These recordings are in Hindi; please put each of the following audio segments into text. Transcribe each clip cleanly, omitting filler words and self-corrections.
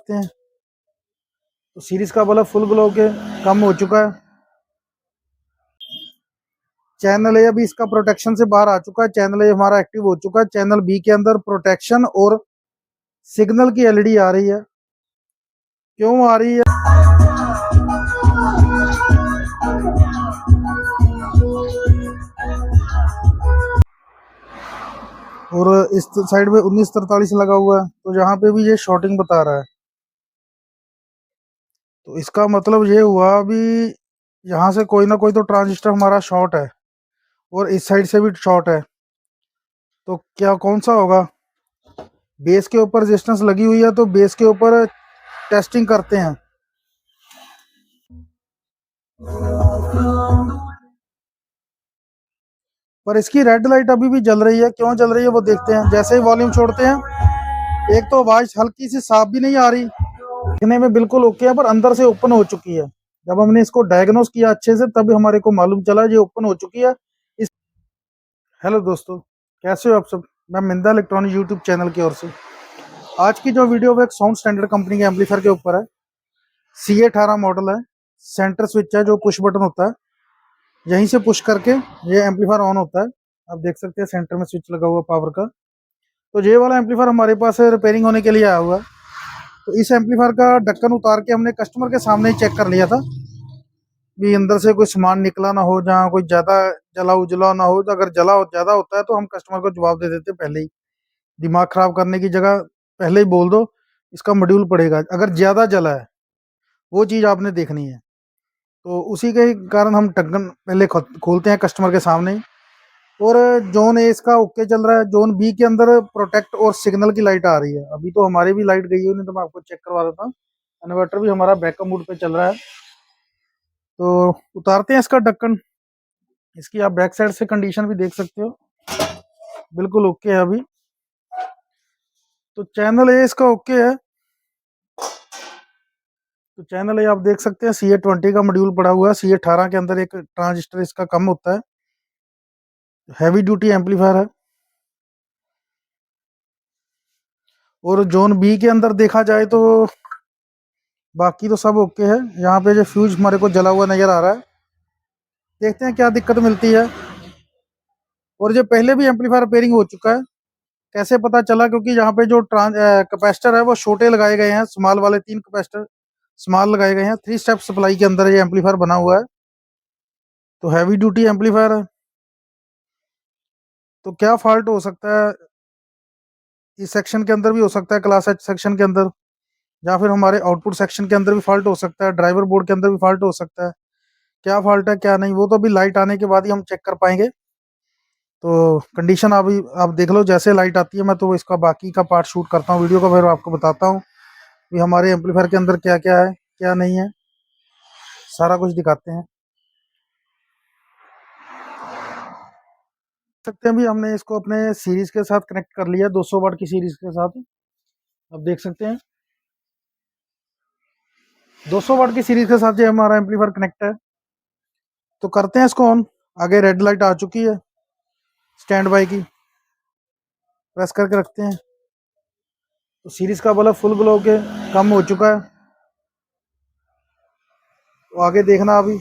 सकते हैं। तो सीरीज का बल्ब फुल ग्लो के कम हो चुका है। चैनल ए अभी इसका प्रोटेक्शन से बाहर आ चुका है। चैनल ए हमारा एक्टिव हो चुका है। चैनल बी के अंदर प्रोटेक्शन और सिग्नल की एलईडी आ रही है। क्यों आ रही है? और इस साइड में 1943 लगा हुआ है, तो यहाँ पे भी ये शॉर्टिंग बता रहा है। तो इसका मतलब ये हुआ अभी यहाँ से कोई ना कोई तो ट्रांजिस्टर हमारा शॉर्ट है और इस साइड से भी शॉर्ट है। तो क्या कौन सा होगा? बेस के ऊपर रेजिस्टेंस लगी हुई है, तो बेस के ऊपर टेस्टिंग करते हैं। पर इसकी रेड लाइट अभी भी जल रही है। क्यों जल रही है वो देखते हैं। जैसे ही वॉल्यूम छोड़ते हैं, एक तो आवाज हल्की सी साफ भी नहीं आ रही, दिखने में बिल्कुल ओके है, पर अंदर से ओपन हो चुकी है। जब हमने इसको डायग्नोस किया अच्छे से, तभी हमारे को मालूम चला ये ओपन हो चुकी है। इस हेलो दोस्तों, कैसे हो आप सब? मैं मिंदा इलेक्ट्रॉनिक यूट्यूब चैनल की ओर से आज की जो वीडियो है एक साउंड स्टैंडर्ड कंपनी के एम्पलीफायर के ऊपर है। CA18 मॉडल है। सेंटर स्विच है जो पुश बटन होता है, यहीं से पुश करके ये एम्पलीफायर ऑन होता है। आप देख सकते हैं सेंटर में स्विच लगा हुआ पावर का। तो ये वाला एम्पलीफायर हमारे पास रिपेयरिंग होने के लिए आया हुआ है। तो इस एम्पलीफायर का ढक्कन उतार के हमने कस्टमर के सामने ही चेक कर लिया था भी अंदर से कोई सामान निकला ना हो, जहाँ कोई ज्यादा जला उजला ना हो। तो अगर जला ज्यादा होता है तो हम कस्टमर को जवाब दे देते पहले ही। दिमाग खराब करने की जगह पहले ही बोल दो इसका मॉड्यूल पड़ेगा। अगर ज्यादा जला है वो चीज आपने देखनी है। तो उसी के कारण हम ढक्कन पहले खोलते हैं कस्टमर के सामने ही। और जोन ए इसका ओके चल रहा है। जोन बी के अंदर प्रोटेक्ट और सिग्नल की लाइट आ रही है। अभी तो हमारी भी लाइट गई हुई, नहीं तो मैं आपको चेक करवा देता हूँ। इन्वर्टर भी हमारा बैकअप मोड पे चल रहा है। तो उतारते हैं इसका ढक्कन। इसकी आप बैक साइड से कंडीशन भी देख सकते हो, बिल्कुल ओके है अभी। तो चैनल ए इसका ओके है। तो चैनल ए आप देख सकते हैं CA20 का मॉड्यूल पड़ा हुआ है। CA18 के अंदर एक ट्रांजिस्टर इसका कम होता है। हैवी ड्यूटी एम्पलीफायर है। और जोन बी के अंदर देखा जाए तो बाकी तो सब ओके है। यहाँ पे जो फ्यूज हमारे को जला हुआ नजर आ रहा है, देखते हैं क्या दिक्कत मिलती है। और जो पहले भी एम्पलीफायर रिपेयरिंग हो चुका है। कैसे पता चला? क्योंकि यहाँ पे जो कैपेसिटर है वो छोटे लगाए गए हैं, स्मॉल वाले 3 कैपेसिटर स्मॉल लगाए गए हैं। 3 स्टेप सप्लाई के अंदर ये एम्पलीफायर बना हुआ है। तो हैवी ड्यूटी एम्पलीफायर है। तो क्या फॉल्ट हो सकता है? इस सेक्शन के अंदर भी हो सकता है, क्लास एच सेक्शन के अंदर, या फिर हमारे आउटपुट सेक्शन के अंदर भी फॉल्ट हो सकता है, ड्राइवर बोर्ड के अंदर भी फॉल्ट हो सकता है। क्या फॉल्ट है क्या नहीं वो तो अभी लाइट आने के बाद ही हम चेक कर पाएंगे। तो कंडीशन अभी आप देख लो। जैसे लाइट आती है मैं तो इसका बाकी का पार्ट शूट करता हूँ वीडियो का, फिर आपको बताता हूँ कि हमारे एम्पलीफायर के अंदर क्या क्या है क्या नहीं है, सारा कुछ दिखाते हैं। सकते हैं भी हमने इसको अपने सीरीज के साथ कनेक्ट कर लिया, 200 वाट की सीरीज के साथ। अब देख सकते हैं 200 वाट की सीरीज के साथ ये हमारा एम्पलीफायर कनेक्ट है। तो करते हैं इसको ऑन। आगे रेड लाइट आ चुकी है स्टैंड बाय की, प्रेस करके रखते हैं। तो सीरीज का बल्ब फुल ग्लो के कम हो चुका है। तो आगे देखना अभी।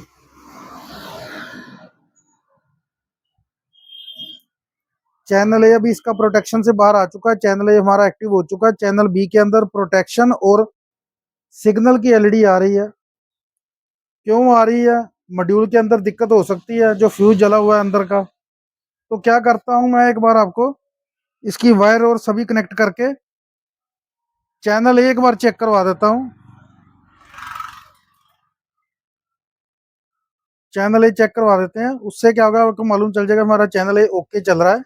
चैनल ए अभी इसका प्रोटेक्शन से बाहर आ चुका है। चैनल ए हमारा एक्टिव हो चुका है। चैनल बी के अंदर प्रोटेक्शन और सिग्नल की एलईडी आ रही है। क्यों आ रही है? मॉड्यूल के अंदर दिक्कत हो सकती है, जो फ्यूज जला हुआ है अंदर का। तो क्या करता हूं मैं, एक बार आपको इसकी वायर और सभी कनेक्ट करके चैनल एक बार चेक करवा देता हूं। चैनल ए चेक करवा देते हैं, उससे क्या होगा आपको मालूम चल जाएगा हमारा चैनल ए ओके चल रहा है।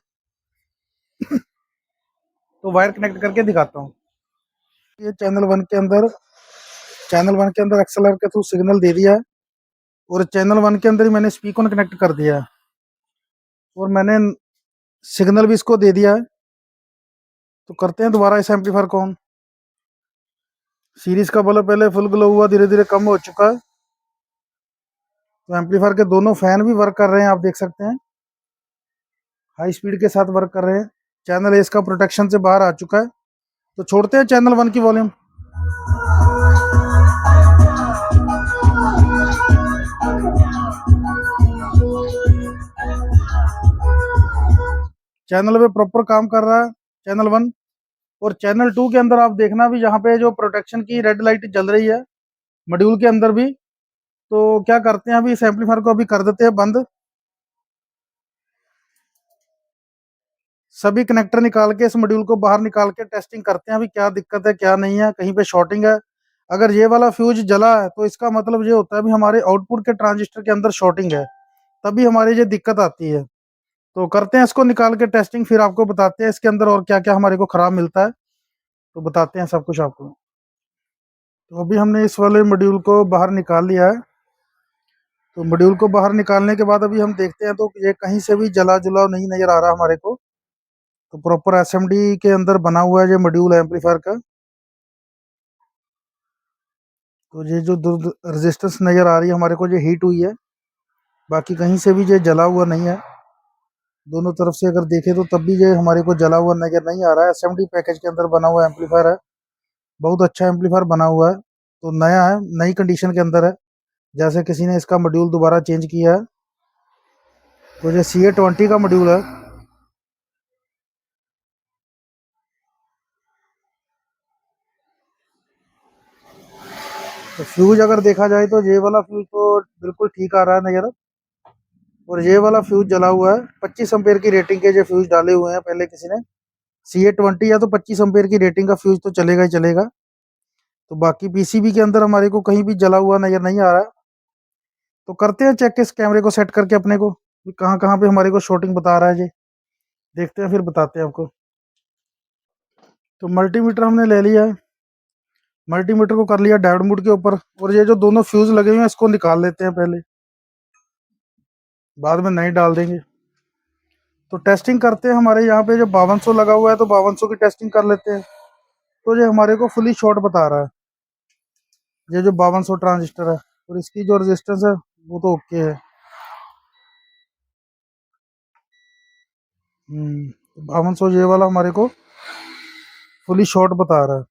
तो वायर कनेक्ट करके दिखाता हूँ। ये चैनल 1 के अंदर एक्सएलआर के थ्रू सिग्नल दे दिया है। और चैनल 1 के अंदर ही मैंने स्पीकर कनेक्ट कर दिया है। और मैंने सिग्नल भी इसको दे दिया है। तो करते हैं दोबारा इस एम्पलीफायर को ऑन। सीरीज का बल्ब पहले फुल ग्लो हुआ, धीरे धीरे कम हो चुका है। तो एम्पलीफायर के दोनों फैन भी वर्क कर रहे हैं, आप देख सकते हैं हाई स्पीड के साथ वर्क कर रहे हैं। चैनल ए इसका प्रोटेक्शन से बाहर आ चुका है। तो छोड़ते हैं चैनल 1 की वॉल्यूम। चैनल पे प्रॉपर काम कर रहा है, चैनल 1। और चैनल 2 के अंदर आप देखना भी, यहाँ पे जो प्रोटेक्शन की रेड लाइट जल रही है मॉड्यूल के अंदर भी, तो क्या करते हैं अभी इस एम्पलीफायर को अभी कर देते हैं बंद। सभी कनेक्टर निकाल के इस मॉड्यूल को बाहर निकाल के टेस्टिंग करते हैं अभी क्या दिक्कत है क्या नहीं है, कहीं पे शॉर्टिंग है। अगर ये वाला फ्यूज जला है तो इसका मतलब ये होता है भी हमारे आउटपुट के ट्रांजिस्टर के अंदर शॉर्टिंग है, तभी हमारी ये दिक्कत आती है। तो करते हैं इसको निकाल के टेस्टिंग, फिर आपको बताते हैं इसके अंदर और क्या क्या हमारे को खराब मिलता है, तो बताते हैं सब कुछ आपको। तो अभी हमने इस वाले मॉड्यूल को बाहर निकाल लिया है। तो मॉड्यूल को बाहर निकालने के बाद अभी हम देखते हैं तो ये कहीं से भी जला जुला नहीं नजर आ रहा हमारे को। तो प्रॉपर एसएमडी के अंदर बना हुआ है ये मॉड्यूल एम्पलीफायर का। तो ये जो रेजिस्टेंस नजर आ रही है हमारे को, ये हीट हुई है, बाकी कहीं से भी ये जला हुआ नहीं है। दोनों तरफ से अगर देखें तो तब भी ये हमारे को जला हुआ नजर नहीं आ रहा है। एसएमडी पैकेज के अंदर बना हुआ एम्पलीफायर है, बहुत अच्छा एम्पलीफायर बना हुआ है। तो नया है, नई कंडीशन के अंदर है, जैसे किसी ने इसका मॉड्यूल दोबारा चेंज किया है। तो ये CA20 का मॉड्यूल है। तो फ्यूज अगर देखा जाए तो ये वाला फ्यूज तो बिल्कुल ठीक आ रहा है नजर, और ये वाला फ्यूज जला हुआ है। 25 एम्पेयर की रेटिंग के जो फ्यूज डाले हुए हैं पहले किसी ने, CA20 या तो 25 एम्पेयर की रेटिंग का फ्यूज तो चलेगा ही चलेगा। तो बाकी PCB के अंदर हमारे को कहीं भी जला हुआ नजर नहीं आ रहा है। तो करते हैं चेक इस कैमरे को सेट करके अपने को, कहाँ कहाँ पे हमारे को शॉर्टिंग बता रहा है ये, देखते हैं फिर बताते हैं आपको। तो मल्टीमीटर हमने ले लिया है, मल्टीमीटर को कर लिया डायोड मोड के ऊपर, और ये जो दोनों फ्यूज लगे हुए हैं इसको निकाल लेते हैं पहले, बाद में नए डाल देंगे। तो टेस्टिंग करते हैं, हमारे यहाँ पे जो 5200 लगा हुआ है तो 5200 की टेस्टिंग कर लेते हैं। तो ये हमारे को फुली शॉर्ट बता रहा है, ये जो 5200 ट्रांजिस्टर है, और इसकी जो रेजिस्टेंस है वो तो ओके है। 5200 ये वाला हमारे को फुली शॉर्ट बता रहा है,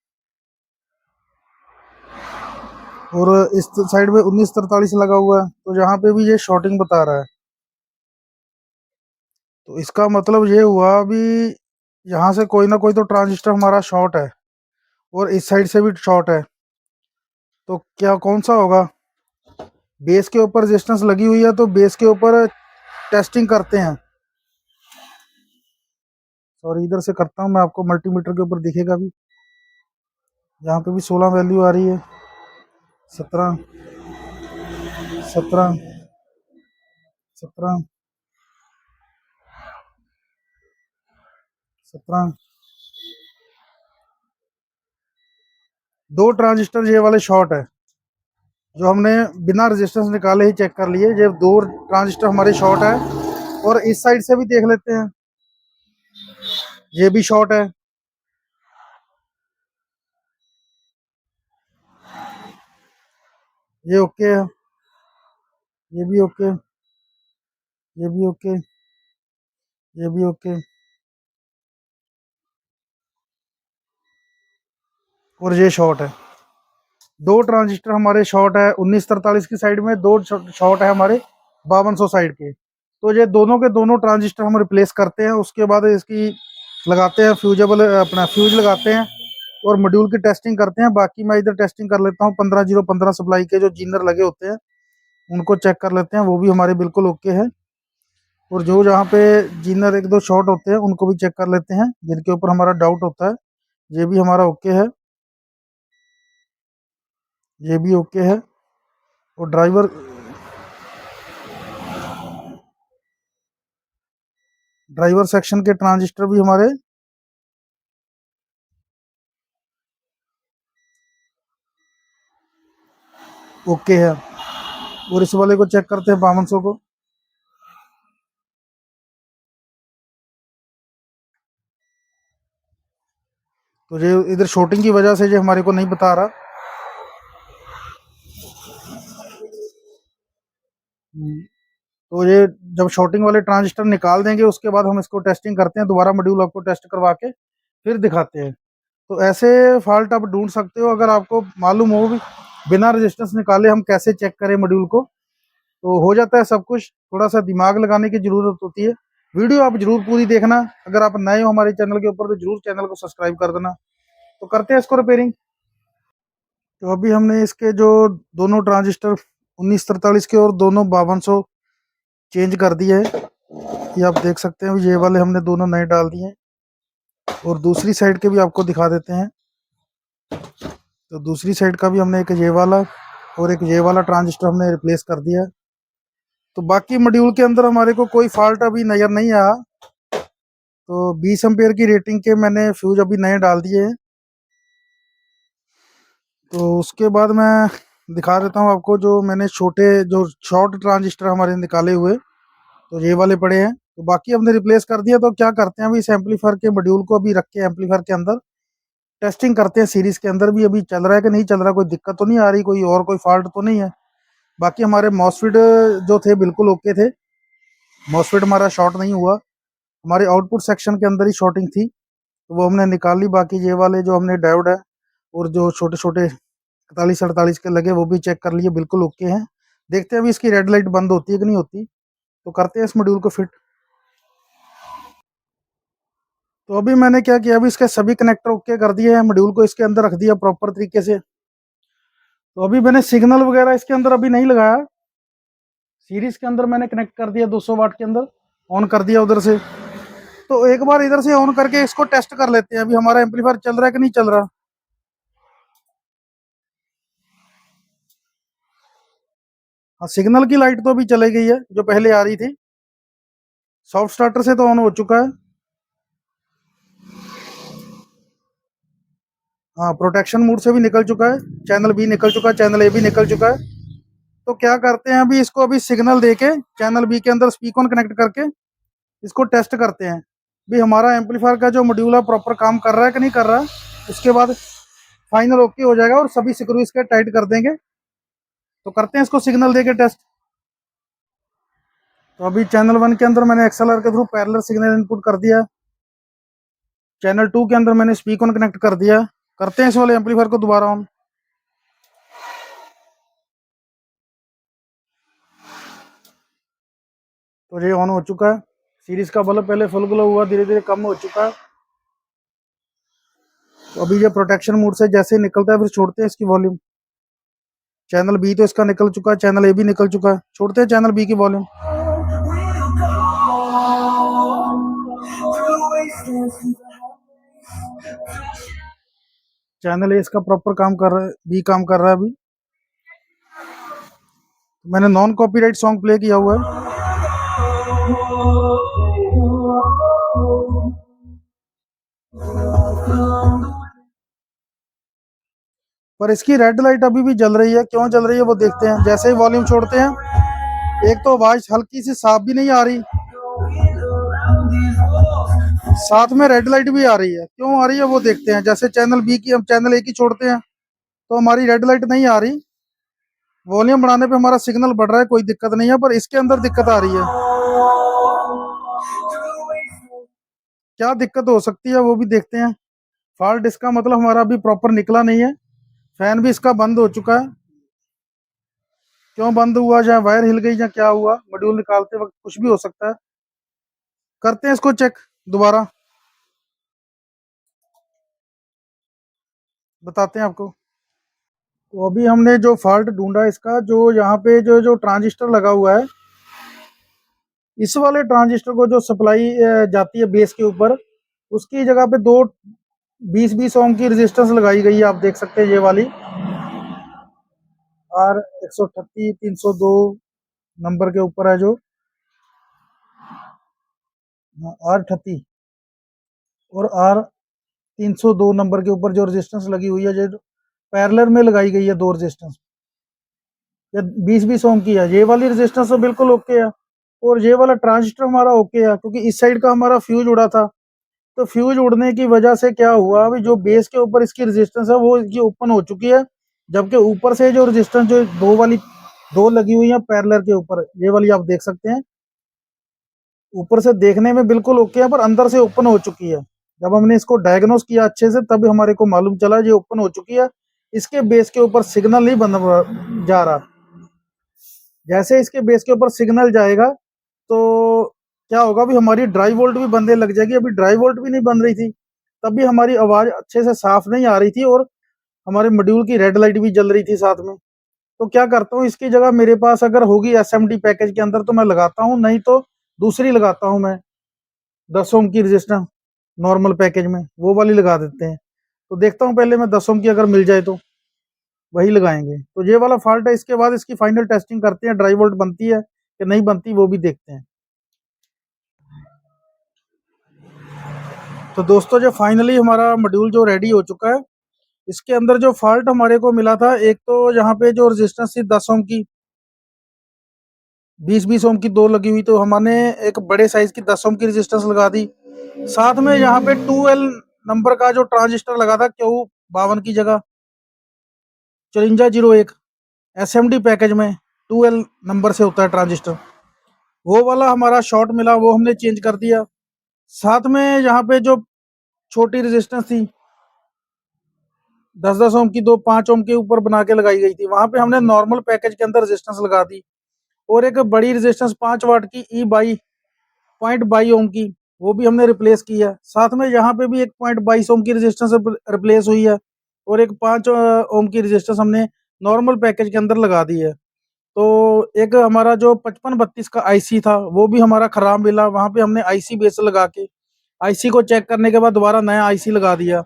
और इस साइड में 1943 लगा हुआ है, तो यहाँ पे भी ये शॉर्टिंग बता रहा है। तो इसका मतलब ये हुआ अभी यहाँ से कोई ना कोई तो ट्रांजिस्टर हमारा शॉर्ट है, और इस साइड से भी शॉर्ट है। तो क्या कौन सा होगा? बेस के ऊपर रेजिस्टेंस लगी हुई है, तो बेस के ऊपर टेस्टिंग करते हैं। सॉरी, इधर से करता हूँ मैं, आपको मल्टीमीटर के ऊपर दिखेगा भी। यहाँ पे भी 16 वैल्यू आ रही है, 17, 17, 17, 17। दो ट्रांजिस्टर ये वाले शॉर्ट है, जो हमने बिना रेजिस्टेंस निकाले ही चेक कर लिए। ये दो ट्रांजिस्टर हमारे शॉर्ट है, और इस साइड से भी देख लेते हैं, ये भी शॉर्ट है। ये ओके है, ये भी ओके, ये भी ओके, ये भी ओके, और ये शॉर्ट है। दो ट्रांजिस्टर हमारे शॉर्ट है 1943 की साइड में, दो शॉर्ट है हमारे 5200 साइड के। तो ये दोनों के दोनों ट्रांजिस्टर हम रिप्लेस करते हैं, उसके बाद इसकी लगाते हैं फ्यूजेबल, अपना फ्यूज लगाते हैं, और मॉड्यूल की टेस्टिंग करते हैं। बाकी मैं इधर टेस्टिंग कर लेता हूँ, 15015 सप्लाई के जो जीनर लगे होते हैं उनको चेक कर लेते हैं, वो भी हमारे बिल्कुल ओके है। और जो जहाँ पे जीनर एक दो शॉर्ट होते हैं उनको भी चेक कर लेते हैं, जिनके ऊपर हमारा डाउट होता है। ये भी हमारा ओके है, ये भी ओके है। और ड्राइवर सेक्शन के ट्रांजिस्टर भी हमारे ओके है। और इस वाले को चेक करते हैं 5200 को। तो ये इधर शॉर्टिंग की वजह से ये हमारे को नहीं बता रहा। तो ये जब शॉर्टिंग वाले ट्रांजिस्टर निकाल देंगे उसके बाद हम इसको टेस्टिंग करते हैं, दोबारा मॉड्यूल आपको टेस्ट करवा के फिर दिखाते हैं। तो ऐसे फॉल्ट आप ढूंढ सकते हो, अगर आपको मालूम हो भी बिना रेजिस्टेंस निकाले हम कैसे चेक करें मॉड्यूल को, तो हो जाता है सब कुछ। थोड़ा सा दिमाग लगाने की ज़रूरत होती है, वीडियो आप जरूर पूरी देखना। अगर आप नए हो हमारे चैनल के ऊपर तो जरूर चैनल को सब्सक्राइब कर देना। तो करते हैं इसको रिपेयरिंग। तो अभी हमने इसके जो दोनों ट्रांजिस्टर 1943 के और दोनों 5200 चेंज कर दिए है। ये आप देख सकते हैं, ये वाले हमने दोनों नए डाल दिए हैं। और दूसरी साइड के भी आपको दिखा देते हैं। तो दूसरी साइड का भी हमने एक ये वाला और एक ये वाला ट्रांजिस्टर हमने रिप्लेस कर दिया है। तो बाकी मॉड्यूल के अंदर हमारे को कोई फॉल्ट अभी नज़र नहीं आया। तो 20 एम्पेयर की रेटिंग के मैंने फ्यूज अभी नए डाल दिए हैं। तो उसके बाद मैं दिखा देता हूँ आपको जो मैंने छोटे जो शॉर्ट ट्रांजिस्टर हमारे निकाले हुए, तो ये वाले पड़े हैं। तो बाकी हमने रिप्लेस कर दिया। तो क्या करते हैं, अभी इस एम्पलीफायर के मॉड्यूल को अभी रख के एम्पलीफायर के अंदर टेस्टिंग करते हैं। सीरीज के अंदर भी अभी चल रहा है कि नहीं चल रहा, कोई दिक्कत तो नहीं आ रही, कोई और कोई फॉल्ट तो नहीं है। बाकी हमारे मॉसफेट जो थे बिल्कुल ओके थे, मॉसफेट हमारा शॉर्ट नहीं हुआ। हमारे आउटपुट सेक्शन के अंदर ही शॉर्टिंग थी, तो वो हमने निकाल ली। बाकी ये वाले जो हमने डायोड है और जो छोटे छोटे 41-48 के लगे वो भी चेक कर लिए, बिल्कुल ओके हैं। देखते हैं अभी इसकी रेड लाइट बंद होती है कि नहीं होती। तो करते हैं इस मॉड्यूल को फिट। तो अभी मैंने क्या किया, अभी इसके सभी कनेक्टर ओके कर दिए हैं, मॉड्यूल को इसके अंदर रख दिया प्रॉपर तरीके से। तो अभी मैंने सिग्नल वगैरह इसके अंदर अभी नहीं लगाया। सीरीज के अंदर मैंने कनेक्ट कर दिया 200 वाट के अंदर, ऑन कर दिया उधर से। तो एक बार इधर से ऑन करके इसको टेस्ट कर लेते हैं, अभी हमारा एम्पलीफायर चल रहा है कि नहीं चल रहा। हाँ, सिग्नल की लाइट तो अभी चली गई है जो पहले आ रही थी। सॉफ्ट स्टार्टर से तो ऑन हो चुका है। हाँ, प्रोटेक्शन मोड से भी निकल चुका है, चैनल बी निकल चुका है, चैनल ए भी निकल चुका है। तो क्या करते हैं, अभी इसको अभी सिग्नल देके चैनल बी के अंदर स्पीक ऑन कनेक्ट करके इसको टेस्ट करते हैं भी हमारा एम्पलीफायर का जो मॉड्यूल है प्रॉपर काम कर रहा है कि नहीं कर रहा है। उसके बाद फाइनल ओके हो जाएगा और सभी स्क्रू इसके टाइट कर देंगे। तो करते हैं इसको सिग्नल देके टेस्ट। तो अभी चैनल 1 के अंदर मैंने एक्सएलआर के थ्रू पैरेलल सिग्नल इनपुट कर दिया। चैनल 2 के अंदर मैंने स्पीक ऑन कनेक्ट कर दिया। करते हैं इस वाले एम्पलीफायर को दोबारा ऑन। तो ये ऑन हो चुका है। सीरीज का बल्ब पहले फुल ग्लो हुआ, धीरे धीरे कम हो चुका है। तो अभी ये प्रोटेक्शन मोड से जैसे ही निकलता है फिर छोड़ते हैं इसकी वॉल्यूम। चैनल बी तो इसका निकल चुका है, चैनल ए भी निकल चुका है, छोड़ते हैं चैनल बी की वॉल्यूम। चैनल ए इसका प्रॉपर काम कर रहा है, बी काम कर रहा है अभी। मैंने नॉन कॉपीराइट सॉन्ग प्ले किया हुआ है। पर इसकी रेड लाइट अभी भी जल रही है, क्यों जल रही है वो देखते हैं। जैसे ही वॉल्यूम छोड़ते हैं, एक तो आवाज हल्की सी साफ भी नहीं आ रही, साथ में रेड लाइट भी आ रही है। क्यों आ रही है वो देखते हैं। जैसे चैनल बी की हम चैनल ए की छोड़ते हैं तो हमारी रेड लाइट नहीं आ रही। वॉल्यूम बढ़ाने पे हमारा सिग्नल बढ़ रहा है, कोई दिक्कत नहीं है, पर इसके अंदर दिक्कत आ रही है। क्या दिक्कत हो सकती है वो भी देखते हैं। फॉल्ट इसका मतलब हमारा अभी प्रॉपर निकला नहीं है। फैन भी इसका बंद हो चुका है। क्यों बंद हुआ, चाहे वायर हिल गई या क्या हुआ, मॉड्यूल निकालते वक्त कुछ भी हो सकता है। करते हैं इसको चेक दोबारा, बताते हैं आपको। तो अभी हमने जो फॉल्ट ढूंढा इसका, जो यहाँ पे जो जो ट्रांजिस्टर लगा हुआ है, इस वाले ट्रांजिस्टर को जो सप्लाई जाती है बेस के ऊपर, उसकी जगह पे दो 20-20 ओम की रेजिस्टेंस लगाई गई है। आप देख सकते हैं ये वाली R138 302 नंबर के ऊपर है जो R38 और R302 नंबर के ऊपर जो रेजिस्टेंस लगी हुई है, जो पैरेलल में लगाई गई है दो रेजिस्टेंस। ये 20-20 ओम की है। ये वाली रेजिस्टेंस तो बिल्कुल ओके है और ये वाला ट्रांजिस्टर हमारा ओके है, क्योंकि इस साइड का हमारा फ्यूज उड़ा था। तो फ्यूज उड़ने की वजह से क्या हुआ, अभी जो बेस के ऊपर इसकी रेजिस्टेंस है वो इसकी ओपन हो चुकी है, जबकि ऊपर से जो रेजिस्टेंस जो दो लगी हुई है पैरेलल के ऊपर, ये वाली आप देख सकते हैं, ऊपर से देखने में बिल्कुल ओके है पर अंदर से ओपन हो चुकी है। जब हमने इसको डायग्नोस किया अच्छे से तब हमारे को मालूम चला ये ओपन हो चुकी है। इसके बेस के ऊपर सिग्नल नहीं बन जा रहा। जैसे इसके बेस के ऊपर सिग्नल जाएगा तो क्या होगा, अभी हमारी ड्राई वोल्ट भी बनने लग जाएगी। अभी ड्राई वोल्ट भी नहीं बन रही थी, तब भी हमारी आवाज़ अच्छे से साफ नहीं आ रही थी और हमारे मॉड्यूल की रेड लाइट भी जल रही थी साथ में। तो क्या करता हूँ, इसकी जगह मेरे पास अगर होगी एसएमडी पैकेज के अंदर तो मैं लगाता हूँ, नहीं तो दूसरी लगाता हूँ मैं 10 ओम की रजिस्टर नॉर्मल पैकेज में, वो वाली लगा देते हैं। तो देखता हूँ पहले मैं 10 ओम की अगर मिल जाए तो वही लगाएंगे। तो ये वाला फॉल्ट है, इसके बाद इसकी फाइनल टेस्टिंग करते हैं, ड्राई वोल्ट बनती है कि नहीं बनती वो भी देखते हैं। तो दोस्तों जो फाइनली हमारा मॉड्यूल जो रेडी हो चुका है, इसके अंदर जो फॉल्ट हमारे को मिला था, एक तो यहाँ पे जो रेजिस्टेंस थी 10 ओम की, 20-20 ओम की दो लगी हुई, तो हमने एक बड़े साइज की 10 ओम की रेजिस्टेंस लगा दी। साथ में यहाँ पे 2L नंबर का जो ट्रांजिस्टर लगा था, Q52 की जगह 5401 एसएमडी पैकेज में 2L नंबर से होता है ट्रांजिस्टर, वो वाला हमारा शॉर्ट मिला, वो हमने चेंज कर दिया। साथ में यहाँ पे जो छोटी रेजिस्टेंस थी 10-10 ओम की, दो 5 ओम के ऊपर बना के लगाई गई थी, वहां पे हमने नॉर्मल पैकेज के अंदर रेजिस्टेंस लगा दी। और एक बड़ी रेजिस्टेंस 5 वाट की E22 ओम की, वो भी हमने रिप्लेस की है। साथ में यहाँ पे भी एक 0.22 ओम की रेजिस्टेंस रिप्लेस हुई है और एक 5 ओम की रेजिस्टेंस हमने नॉर्मल पैकेज के अंदर लगा दी है। तो एक हमारा जो 5532 का आईसी था वो भी हमारा खराब मिला, वहां पे हमने आईसी बेस लगा के आईसी को चेक करने के बाद दोबारा नया आईसी लगा दिया।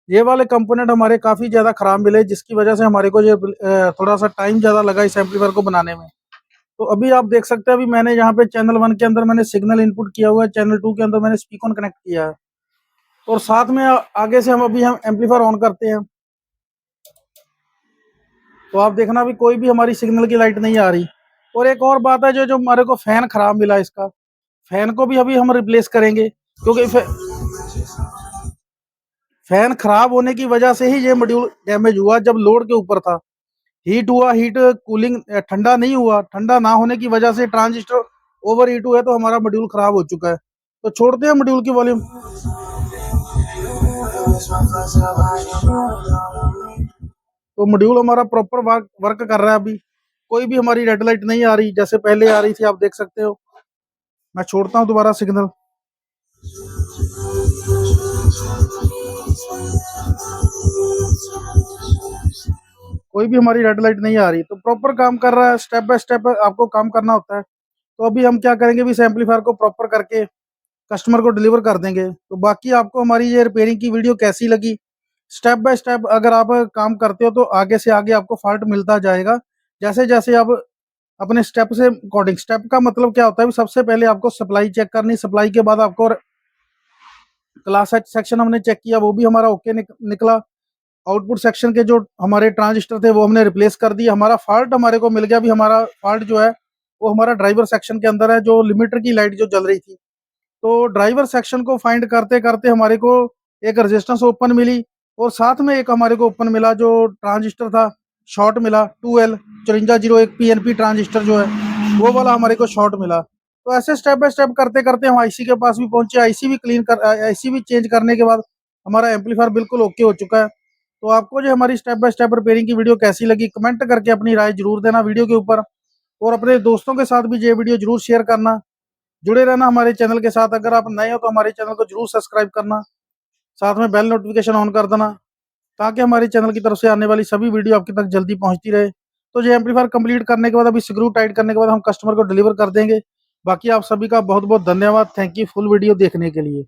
ये वाले कंपोनेंट हमारे काफ़ी ज़्यादा ख़राब मिले, जिसकी वजह से हमारे को ये थोड़ा सा टाइम ज़्यादा लगा इस एम्पलीफायर को बनाने में। तो अभी आप देख सकते हैं, अभी मैंने यहाँ पे चैनल 1 के अंदर मैंने सिग्नल इनपुट किया हुआ है, चैनल 2 के अंदर मैंने स्पीकर कनेक्ट किया है, और साथ में आगे से हम एम्पलीफायर ऑन करते हैं तो आप देखना भी कोई भी हमारी सिग्नल की लाइट नहीं आ रही। और एक और बात है, जो जो हमारे को फ़ैन ख़राब मिला, इसका फ़ैन को भी अभी हम रिप्लेस करेंगे, क्योंकि फैन खराब होने की वजह से ही ये मॉड्यूल डैमेज हुआ। जब लोड के ऊपर था, हीट हुआ, हीट कूलिंग ठंडा नहीं हुआ, ठंडा ना होने की वजह से ट्रांजिस्टर ओवर हीट हुआ, तो हमारा मॉड्यूल खराब हो चुका है। तो छोड़ते हैं मॉड्यूल की वॉल्यूम। तो मॉड्यूल हमारा प्रॉपर वर्क कर रहा है। अभी कोई भी हमारी रेड लाइट नहीं आ रही, जैसे पहले आ रही थी, आप देख सकते हो। मैं छोड़ता हूँ दोबारा सिग्नल। कोई भी हमारी रेड लाइट नहीं आ रही, तो प्रॉपर काम कर रहा है। स्टेप बाय स्टेप आपको काम करना होता है। तो अभी हम क्या करेंगे, भी इस एम्पलीफायर को प्रॉपर करके कस्टमर को डिलीवर कर देंगे। तो बाकी आपको हमारी ये रिपेयरिंग की वीडियो कैसी लगी, स्टेप बाय स्टेप अगर आप काम करते हो तो आगे से आगे आपको फॉल्ट मिलता जाएगा। जैसे जैसे आप अपने स्टेप से अकॉर्डिंग, स्टेप का मतलब क्या होता है, सबसे पहले आपको सप्लाई चेक करनी, सप्लाई के बाद आपको क्लास सेक्शन हमने चेक किया, वो भी हमारा ओके निकला। आउटपुट सेक्शन के जो हमारे ट्रांजिस्टर थे वो हमने रिप्लेस कर दिए। हमारा फॉल्ट हमारे को मिल गया। भी हमारा फॉल्ट जो है वो हमारा ड्राइवर सेक्शन के अंदर है, जो लिमिटर की लाइट जो जल रही थी। तो ड्राइवर सेक्शन को फाइंड करते करते हमारे को एक रेजिस्टेंस ओपन मिली, और साथ में एक हमारे को ओपन मिला जो ट्रांजिस्टर था, शॉर्ट मिला 2L 5401 PNP ट्रांजिस्टर जो है वो वाला हमारे को शॉर्ट मिला। तो ऐसे स्टेप बाय स्टेप करते करते हम आईसी के पास भी पहुंचे। आईसी भी चेंज करने के बाद हमारा एम्पलीफायर बिल्कुल ओके हो चुका है। तो आपको जो हमारी स्टेप बाय स्टेप रिपेयरिंग की वीडियो कैसी लगी, कमेंट करके अपनी राय जरूर देना वीडियो के ऊपर, और अपने दोस्तों के साथ भी ये वीडियो जरूर शेयर करना। जुड़े रहना हमारे चैनल के साथ। अगर आप नए हो तो हमारे चैनल को जरूर सब्सक्राइब करना, साथ में बेल नोटिफिकेशन ऑन कर देना, ताकि हमारे चैनल की तरफ से आने वाली सभी वीडियो आपके तक जल्दी पहुंचती रहे। तो ये एम्पलीफायर कंप्लीट करने के बाद, अभी स्क्रू टाइट करने के बाद हम कस्टमर को डिलीवर कर देंगे। बाकी आप सभी का बहुत बहुत धन्यवाद। थैंक यू फुल वीडियो देखने के लिए।